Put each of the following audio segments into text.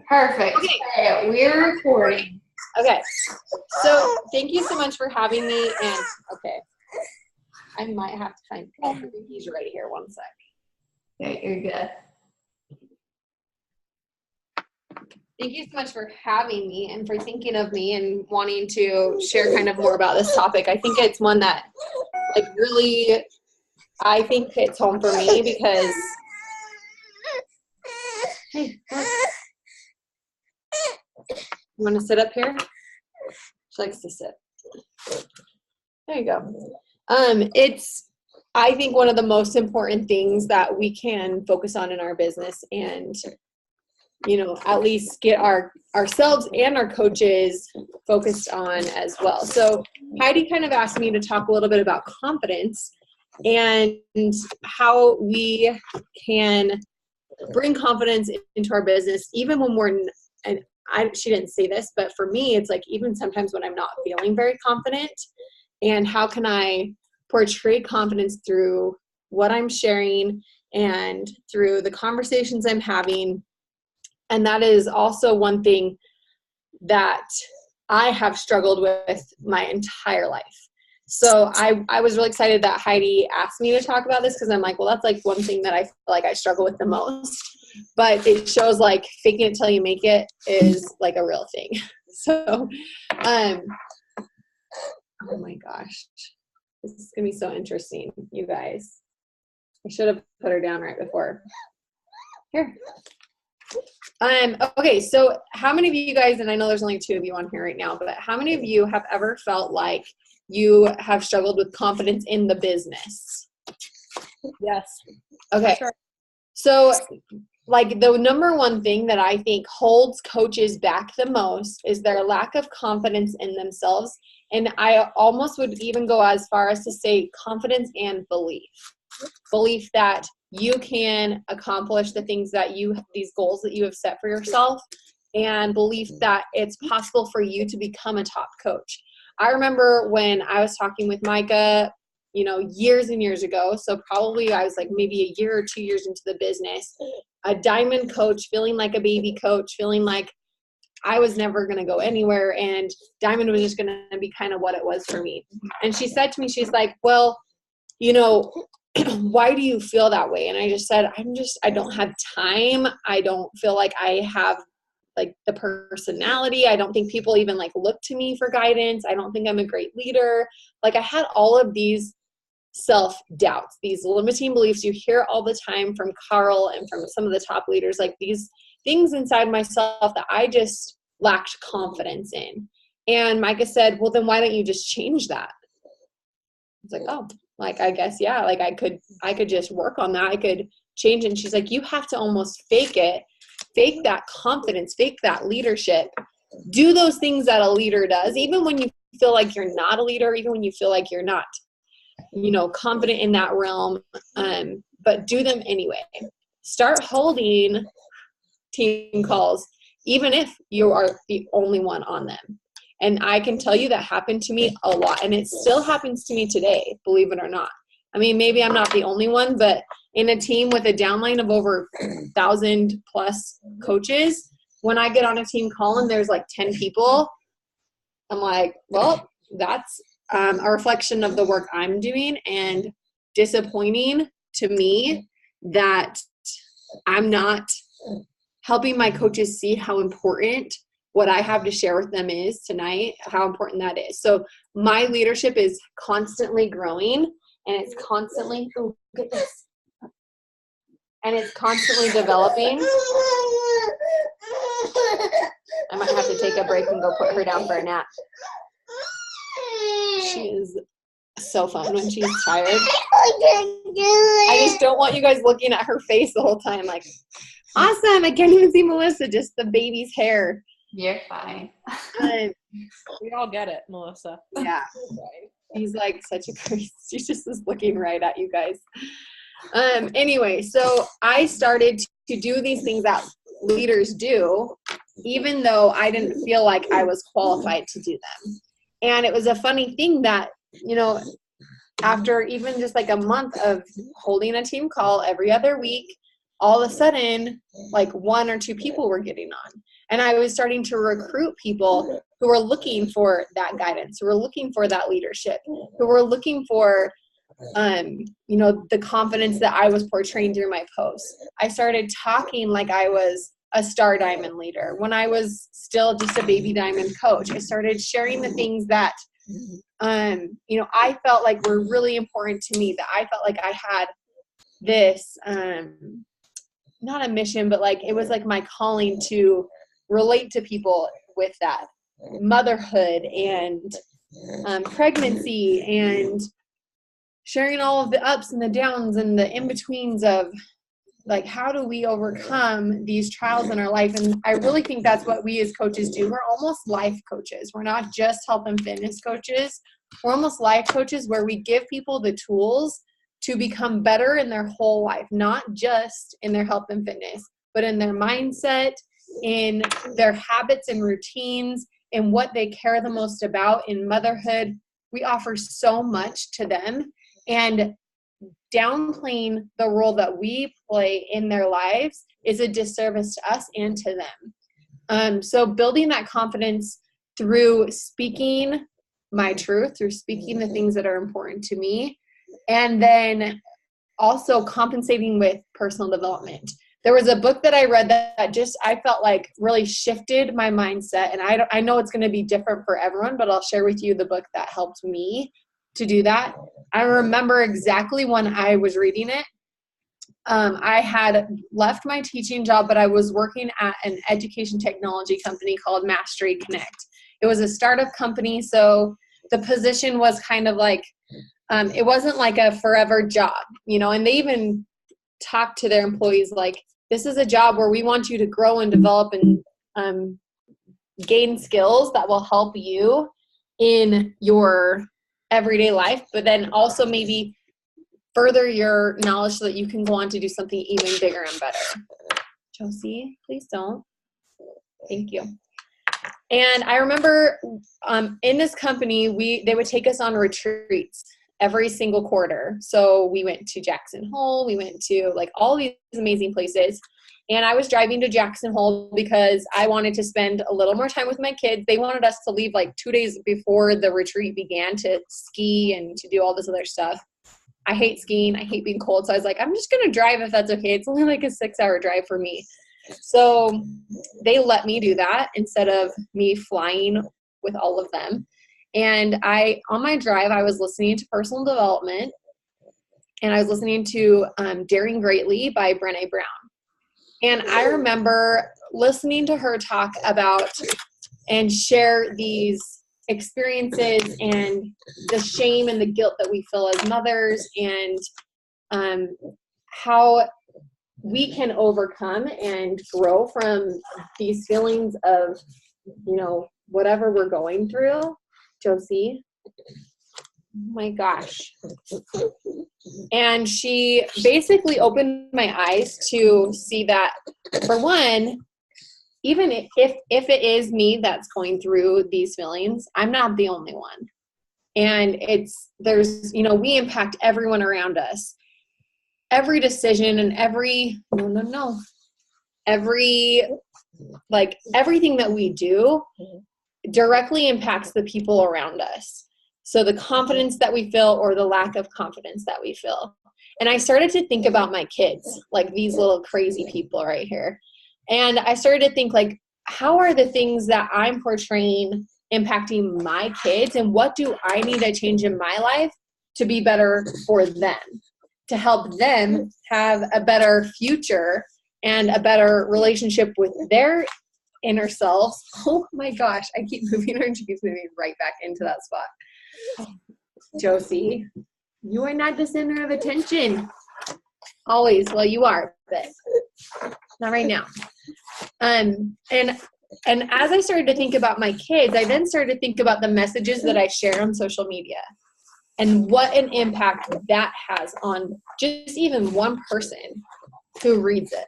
Perfect. Okay, we're recording. Okay, so thank you so much for having me. And okay, I might have to find. I think he's right here. One sec. Okay, you're good. Thank you so much for having me and for thinking of me and wanting to share kind of more about this topic. I think it's one that, like, really, I think hits home for me because. Hey, look. You want to sit up here? She likes to sit. There you go. It's, I think, one of the most important things that we can focus on in our business and, you know, at least get ourselves and our coaches focused on as well. So Heidi kind of asked me to talk a little bit about confidence and how we can bring confidence into our business, even when we're, and she didn't say this, but for me, it's like even sometimes when I'm not feeling very confident, and how can I portray confidence through what I'm sharing and through the conversations I'm having. And that is also one thing that I have struggled with my entire life. So I was really excited that Heidi asked me to talk about this because I'm like, well, that's like one thing that I feel like I struggle with the most. But it shows like faking it till you make it is like a real thing. So, oh my gosh, this is gonna be so interesting, you guys. I should have put her down right before. Here. Okay, so how many of you guys, and I know there's only 2 of you on here right now, but how many of you have ever felt like you have struggled with confidence in the business? Yes. Okay. Sure. So like the number one thing that I think holds coaches back the most is their lack of confidence in themselves. And I almost would even go as far as to say confidence and belief. Belief that you can accomplish the things that these goals that you have set for yourself, and belief that it's possible for you to become a top coach. I remember when I was talking with Micah, you know, years and years ago. So probably I was like maybe a year or 2 years into the business, a diamond coach, feeling like a baby coach, feeling like I was never going to go anywhere. And diamond was just going to be kind of what it was for me. And she said to me, she's like, well, you know, why do you feel that way? And I just said, I don't have time. I don't feel like I have like the personality. I don't think people even like look to me for guidance. I don't think I'm a great leader. Like I had all of these self-doubts, these limiting beliefs you hear all the time from Carl and from some of the top leaders, like these things inside myself that I just lacked confidence in. And Micah said, well, then why don't you just change that? It's like, oh, like, I guess, yeah, like I could just work on that. I could change it. And she's like, you have to almost fake it, fake that confidence, fake that leadership, do those things that a leader does, even when you feel like you're not a leader, even when you feel like you're not, you know, confident in that realm, but do them anyway. Start holding team calls, even if you are the only one on them. And I can tell you that happened to me a lot, and it still happens to me today, believe it or not. I mean, maybe I'm not the only one, but in a team with a downline of over 1,000 plus coaches, when I get on a team call and there's like 10 people, I'm like, well, that's a reflection of the work I'm doing, and disappointing to me that I'm not helping my coaches see how important what I have to share with them is tonight, how important that is. So my leadership is constantly growing, and it's constantly, oh, look at this. And it's constantly developing. I might have to take a break and go put her down for a nap. She is so fun when she's tired. I just don't want you guys looking at her face the whole time like, awesome, I can't even see Melissa, just the baby's hair. You're fine. We all get it, Melissa. Yeah. He's like such a crazy, she just is looking right at you guys. Anyway, so I started to do these things that leaders do, even though I didn't feel like I was qualified to do them. And it was a funny thing that, you know, after even just like a month of holding a team call every other week, all of a sudden, like 1 or 2 people were getting on. And I was starting to recruit people who were looking for that guidance, who were looking for that leadership, who were looking for, the confidence that I was portraying through my posts. I started talking like I was a star diamond leader when I was still just a baby diamond coach. I started sharing the things that, I felt like were really important to me, that I felt like I had this, not a mission, but like, it was like my calling to relate to people with that motherhood and pregnancy and sharing all of the ups and the downs and the in-betweens of like, how do we overcome these trials in our life? And I really think that's what we as coaches do. We're almost life coaches. We're not just health and fitness coaches. We're almost life coaches where we give people the tools to become better in their whole life, not just in their health and fitness, but in their mindset, in their habits and routines, in what they care the most about in motherhood. We offer so much to them, and downplaying the role that we play in their lives is a disservice to us and to them. So building that confidence through speaking my truth, through speaking the things that are important to me, and then also compensating with personal development. There was a book that I read that just, I felt like really shifted my mindset. And I know it's going to be different for everyone, but I'll share with you the book that helped me to do that. I remember exactly when I was reading it. I had left my teaching job, but I was working at an education technology company called Mastery Connect. It was a startup company, so the position was kind of like, it wasn't like a forever job, and they even talked to their employees like, this is a job where we want you to grow and develop and gain skills that will help you in your everyday life, but then also maybe further your knowledge so that you can go on to do something even bigger and better. Josie, please don't. Thank you. And I remember in this company, they would take us on retreats every single quarter. So we went to Jackson Hole, we went to like all these amazing places. And I was driving to Jackson Hole because I wanted to spend a little more time with my kids. They wanted us to leave like 2 days before the retreat began to ski and to do all this other stuff. I hate skiing. I hate being cold. So I was like, I'm just going to drive if that's okay. It's only like a 6-hour drive for me. So they let me do that instead of me flying with all of them. And on my drive, I was listening to personal development, and I was listening to Daring Greatly by Brené Brown. And I remember listening to her talk about and share these experiences and the shame and the guilt that we feel as mothers, and how we can overcome and grow from these feelings of, whatever we're going through. Josie, oh my gosh. And she basically opened my eyes to see that, for one, even if it is me that's going through these feelings, I'm not the only one. And we impact everyone around us. Every decision and everything that we do directly impacts the people around us. So the confidence that we feel or the lack of confidence that we feel. And I started to think about my kids, like these little crazy people right here. And I started to think like, how are the things that I'm portraying impacting my kids, and what do I need to change in my life to be better for them, to help them have a better future and a better relationship with their inner selves. Oh my gosh, I keep moving her and she keeps moving right back into that spot. Josie, you are not the center of attention. Always. Well, you are, but not right now. And as I started to think about my kids, I then started to think about the messages that I share on social media and what an impact that has on just even one person who reads it.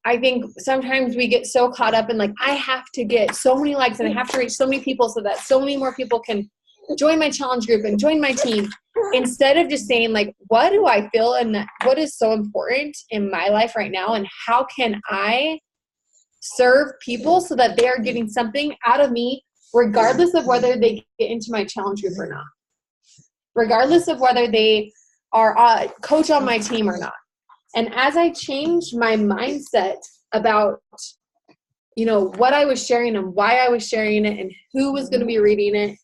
I think sometimes we get so caught up in like, I have to get so many likes and I have to reach so many people so that so many more people can join my challenge group and join my team, instead of just saying like, what do I feel and what is so important in my life right now, and how can I serve people so that they are getting something out of me, regardless of whether they get into my challenge group or not, regardless of whether they are a coach on my team or not. And as I changed my mindset about, you know, what I was sharing and why I was sharing it and who was going to be reading it,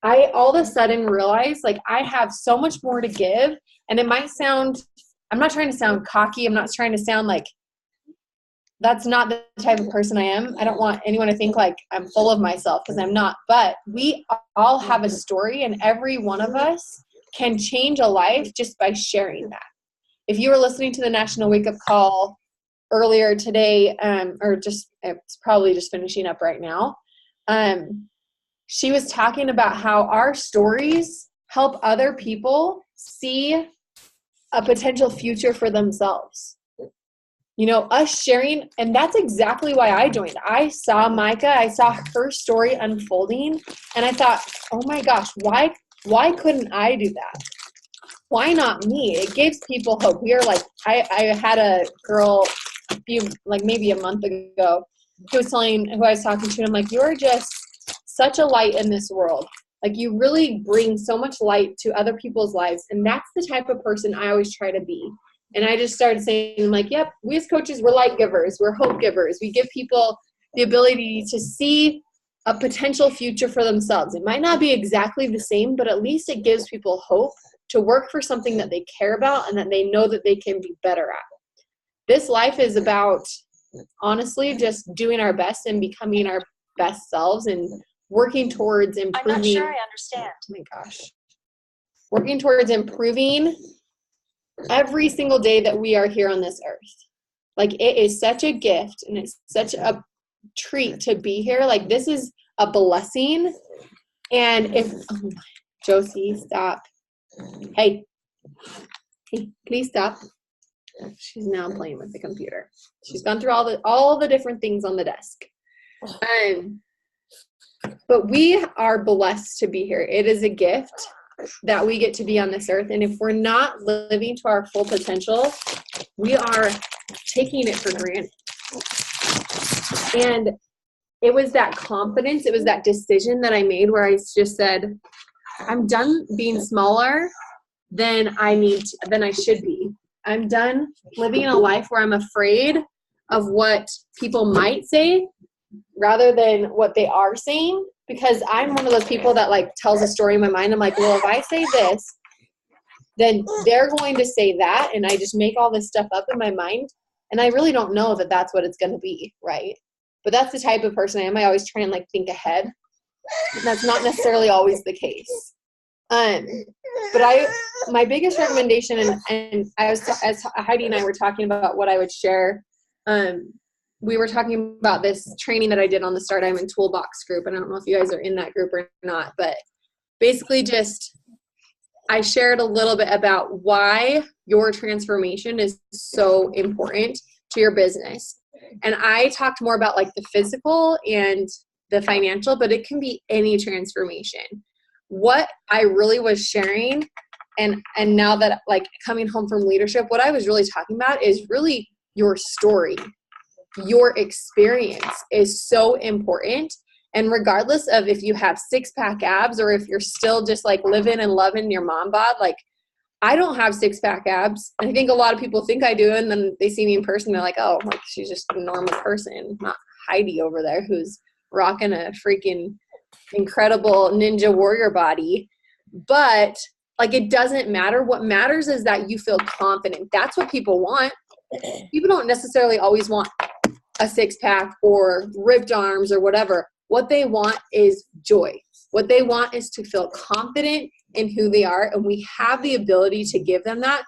I all of a sudden realized like I have so much more to give. And it might sound, I'm not trying to sound cocky. I'm not trying to sound like, that's not the type of person I am. I don't want anyone to think like I'm full of myself, because I'm not. But we all have a story, and every one of us can change a life just by sharing that. If you were listening to the National Wake Up Call earlier today, or just, it's probably just finishing up right now, she was talking about how our stories help other people see a potential future for themselves. You know, us sharing, and that's exactly why I joined. I saw Micah, I saw her story unfolding, and I thought, oh my gosh, why couldn't I do that? Why not me? It gives people hope. We are like, I had a girl a few, like maybe a month ago, who was telling, who I was talking to, and I'm like, you are just such a light in this world. Like, you really bring so much light to other people's lives, and that's the type of person I always try to be. And I just started saying, like, yep, we as coaches, we're light givers. We're hope givers. We give people the ability to see a potential future for themselves. It might not be exactly the same, but at least it gives people hope to work for something that they care about and that they know that they can be better at. This life is about, honestly, just doing our best and becoming our best selves and working towards improving. I'm not sure I understand. Oh my gosh. Working towards improving every single day that we are here on this earth. Like, it is such a gift, and it's such a treat to be here. Like, this is a blessing. And if, oh, Josie, stop. Hey, please stop. She's now playing with the computer. She's gone through all the different things on the desk. But we are blessed to be here. It is a gift that we get to be on this earth. And if we're not living to our full potential, we are taking it for granted. And it was that confidence, it was that decision that I made where I just said, I'm done being smaller than I should be. I'm done living a life where I'm afraid of what people might say rather than what they are saying, because I'm one of those people that like tells a story in my mind. I'm like, well, if I say this, then they're going to say that, and I just make all this stuff up in my mind, and I really don't know that that's what it's going to be, right? But that's the type of person I am. I always try and like think ahead, and that's not necessarily always the case. But my biggest recommendation, and I was, as Heidi and I were talking about what I would share, we were talking about this training that I did on the Start Diamond Toolbox group, and I don't know if you guys are in that group or not, but basically just I shared a little bit about why your transformation is so important to your business. And I talked more about like the physical and the financial, but it can be any transformation. What I really was sharing, and now that like coming home from leadership, what I was really talking about is really your story. Your experience is so important. And regardless of if you have six-pack abs or if you're still just like living and loving your mom bod, like I don't have six-pack abs. I think a lot of people think I do, and then they see me in person, they're like, oh, like she's just a normal person, not Heidi over there who's rocking a freaking incredible ninja warrior body. But like, it doesn't matter. What matters is that you feel confident. That's what people want. People don't necessarily always want a six-pack or ripped arms or whatever. What they want is joy. What they want is to feel confident in who they are, and we have the ability to give them that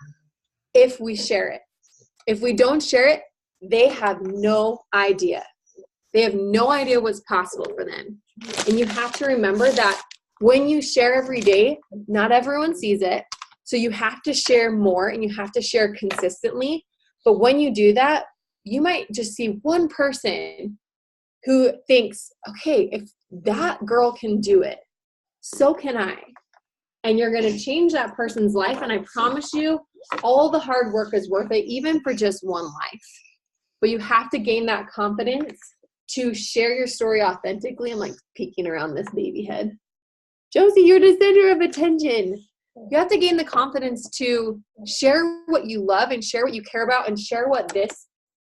if we share it. If we don't share it, they have no idea. They have no idea what's possible for them. And you have to remember that when you share every day, not everyone sees it. So you have to share more, and you have to share consistently. But when you do that, you might just see one person who thinks, okay, if that girl can do it, so can I. And you're going to change that person's life. And I promise you, all the hard work is worth it, even for just one life. But you have to gain that confidence to share your story authentically. I'm like peeking around this baby head. Josie, you're the center of attention. You have to gain the confidence to share what you love and share what you care about and share what this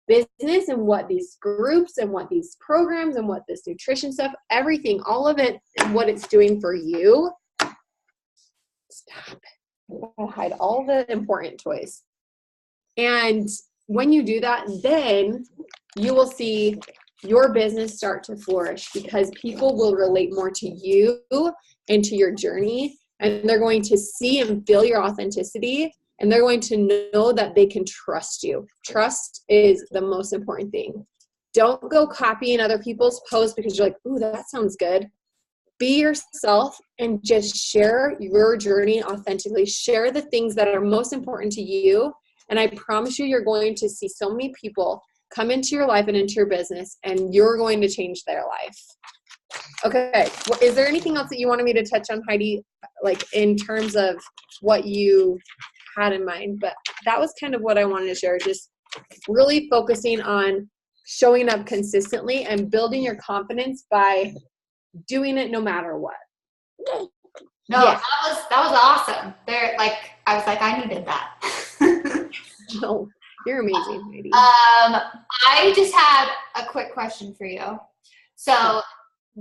business and what these groups and what these programs and what this nutrition stuff, everything, all of it, and what it's doing for you. Stop. I hide all the important toys. And when you do that, then you will see your business start to flourish because people will relate more to you and to your journey. And they're going to see and feel your authenticity. And they're going to know that they can trust you. Trust is the most important thing. Don't go copying other people's posts because you're like, ooh, that sounds good. Be yourself and just share your journey authentically. Share the things that are most important to you. And I promise you, you're going to see so many people come into your life and into your business, and you're going to change their life. Okay. Well, is there anything else that you wanted me to touch on, Heidi, like in terms of what you had in mind? But that was kind of what I wanted to share, just really focusing on showing up consistently and building your confidence by doing it no matter what. No, Yeah. that was awesome. I was like, I needed that. No, you're amazing, Heidi. I just had a quick question for you. So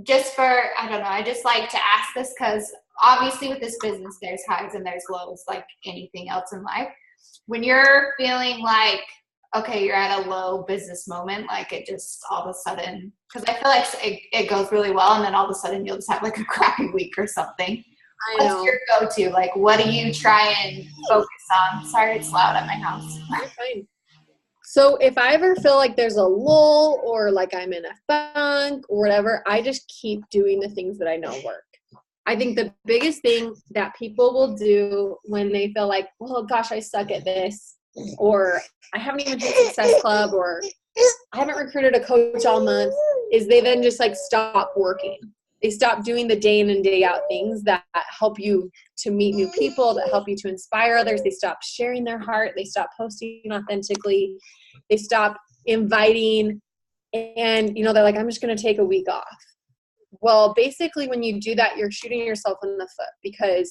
just for, I don't know, I just like to ask this because obviously with this business, there's highs and there's lows like anything else in life. When you're feeling like, okay, you're at a low business moment, like it just all of a sudden, because I feel like it goes really well and then all of a sudden you'll just have like a crappy week or something. What's your go-to? Like, what do you try and focus on? Sorry, it's loud at my house. You're fine. So if I ever feel like there's a lull or like I'm in a funk or whatever, I just keep doing the things that I know work. I think the biggest thing that people will do when they feel like, well, gosh, I suck at this, or I haven't even hit Success Club, or I haven't recruited a coach all month, is they then just like stop working. They stop doing the day in and day out things that help you to meet new people, that help you to inspire others. They stop sharing their heart. They stop posting authentically. They stop inviting. And, they're like, I'm just going to take a week off. Well, basically, when you do that, you're shooting yourself in the foot because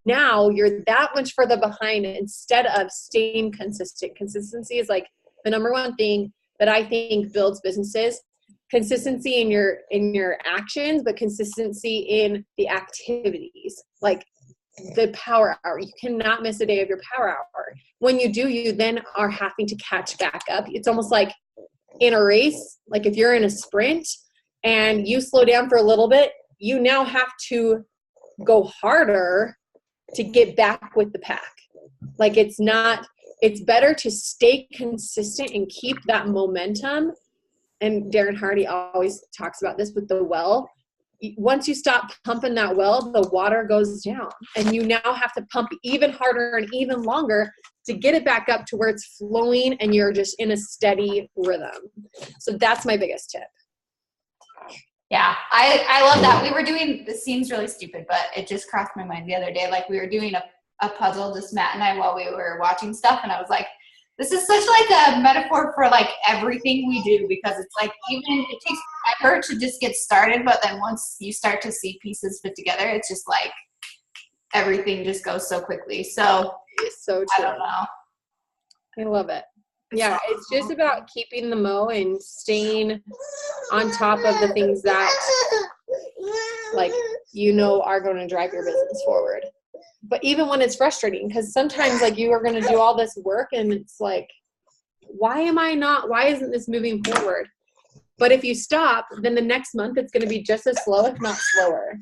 now you're that much further behind instead of staying consistent. Consistency is like the number one thing that I think builds businesses. Consistency in your actions, but consistency in the activities, like the power hour. You cannot miss a day of your power hour. When you do, you then are having to catch back up. It's almost like in a race, like if you're in a sprint and you slow down for a little bit, you now have to go harder to get back with the pack. Like it's better to stay consistent and keep that momentum. And Darren Hardy always talks about this with the well. Once you stop pumping that well, the water goes down. And you now have to pump even harder and even longer to get it back up to where it's flowing and you're just in a steady rhythm. So that's my biggest tip. Yeah, I love that. We were doing, this seems really stupid, but it just crossed my mind the other day. Like we were doing a puzzle, just Matt and I, while we were watching stuff. And I was like, this is such like a metaphor for like everything we do, because it's like even it takes forever to just get started, but then once you start to see pieces fit together, it's just like everything just goes so quickly. So it's so true. I don't know. I love it. Yeah, it's just about keeping the mo and staying on top of the things that like are going to drive your business forward. But even when it's frustrating, because sometimes like you are going to do all this work and it's like, why isn't this moving forward? But if you stop, then the next month it's going to be just as slow, if not slower.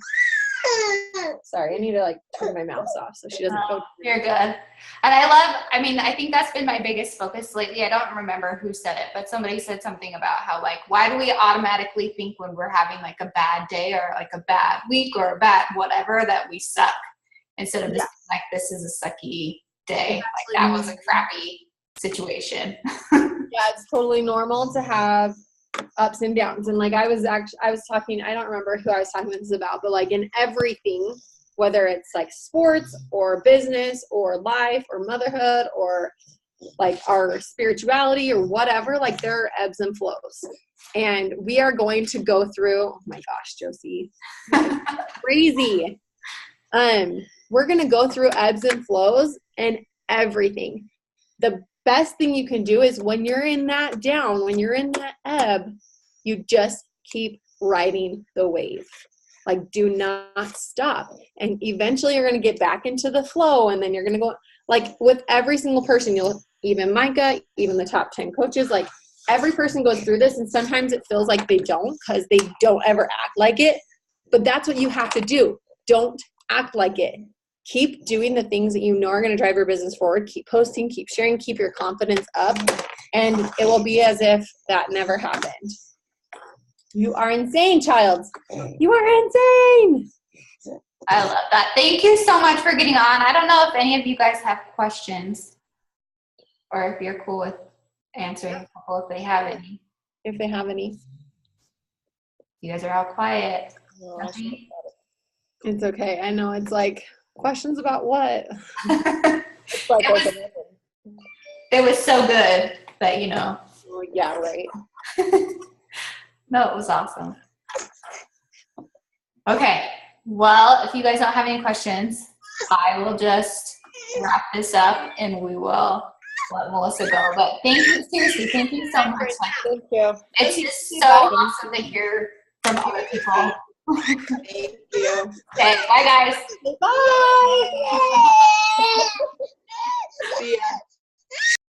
Sorry, I need to like turn my mouse off so she doesn't go. You're good. And I think that's been my biggest focus lately. I don't remember who said it, but somebody said something about how like, why do we automatically think when we're having like a bad day or like a bad week or a bad whatever that we suck? Instead of just like, this is a sucky day. Like that was a crappy situation. Yeah, it's totally normal to have ups and downs. And like I was talking, I don't remember who I was talking with this about, but like in everything, whether it's like sports or business or life or motherhood or like our spirituality or whatever, like there are ebbs and flows. And we are going to go through, oh my gosh, Josie, crazy. We're going to go through ebbs and flows and everything. The best thing you can do is when you're in that down, when you're in that ebb, you just keep riding the wave. Like, do not stop. And eventually you're going to get back into the flow, and then you're going to go, like, with every single person, even Micah, even the top 10 coaches, like, every person goes through this, and sometimes it feels like they don't because they don't ever act like it. But that's what you have to do. Don't act like it. Keep doing the things that you know are going to drive your business forward. Keep posting, keep sharing, keep your confidence up, and it will be as if that never happened. You are insane, child. You are insane. I love that. Thank you so much for getting on. I don't know if any of you guys have questions or if you're cool with answering a couple if they have any. If they have any. You guys are all quiet. Nothing? It's okay. I know. It's like, questions about what? It's like it was so good, but you know. Oh, yeah, right. No, it was awesome. Okay. Well, if you guys don't have any questions, I will just wrap this up and we will let Melissa go. But thank you, seriously, thank you so much. Thank you. It's just so awesome to hear from other people. Thank you. Okay, bye guys. Bye. See ya.